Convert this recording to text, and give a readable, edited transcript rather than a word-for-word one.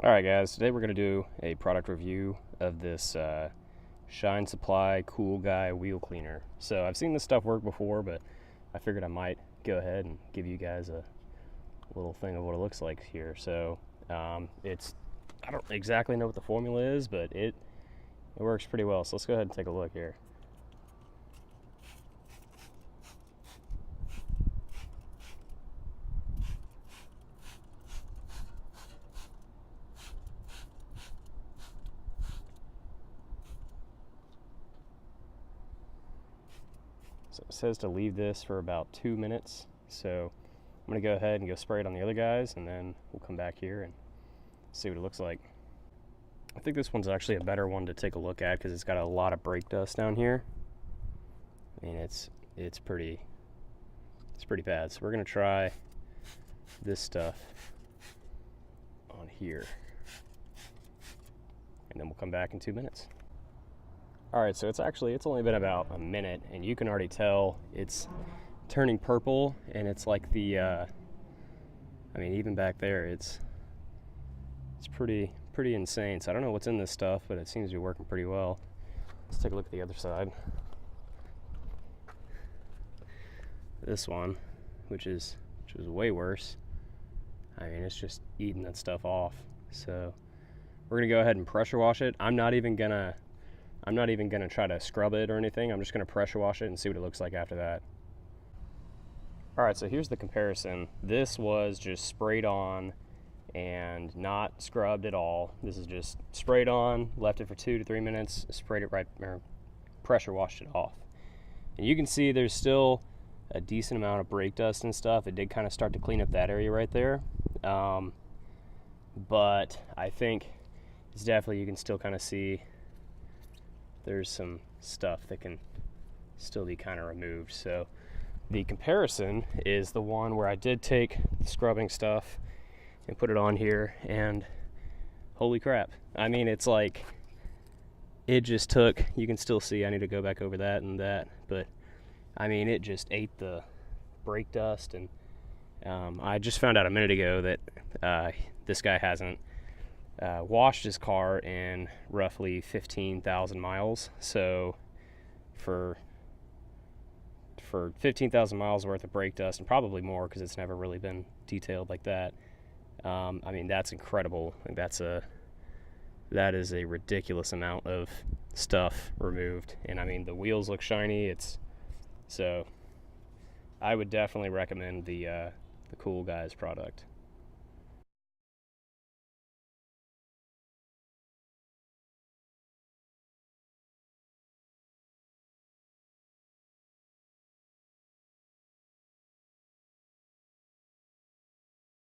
Alright guys, today we're going to do a product review of this Shine Supply Cool Guy wheel cleaner. So I've seen this stuff work before, but I figured I might go ahead and give you guys a little thing of what it looks like here. So I don't exactly know what the formula is, but it works pretty well. So let's go ahead and take a look here. So it says to leave this for about 2 minutes. So I'm going to go ahead and go spray it on the other guys, and then we'll come back here and see what it looks like. I think this one's actually a better one to take a look at because it's got a lot of brake dust down here. I mean, it's pretty bad. So we're going to try this stuff on here, and then we'll come back in 2 minutes. Alright, so it's only been about a minute, and you can already tell it's turning purple, and it's like the, I mean, even back there, it's pretty insane. So I don't know what's in this stuff, but it seems to be working pretty well. Let's take a look at the other side. This one, which is way worse. I mean, it's just eating that stuff off. So we're gonna go ahead and pressure wash it. I'm not even gonna try to scrub it or anything. I'm just gonna pressure wash it and see what it looks like after that. All right, so here's the comparison. This was just sprayed on and not scrubbed at all. This is just sprayed on, left it for 2 to 3 minutes, sprayed it right, or pressure washed it off. And you can see there's still a decent amount of brake dust and stuff. It did kind of start to clean up that area right there. But I think it's definitely, you can still kind of see there's some stuff that can still be kind of removed. So the comparison is the one where I did take the scrubbing stuff and put it on here, and holy crap. I mean, it's like, it just took, you can still see, I need to go back over that and that, but I mean, it just ate the brake dust. And I just found out a minute ago that this guy hasn't washed his car in roughly 15,000 miles. So for 15,000 miles worth of brake dust, and probably more because it's never really been detailed like that, I mean, that's incredible. That is a ridiculous amount of stuff removed. And I mean, the wheels look shiny. So I would definitely recommend the Cool Guys product.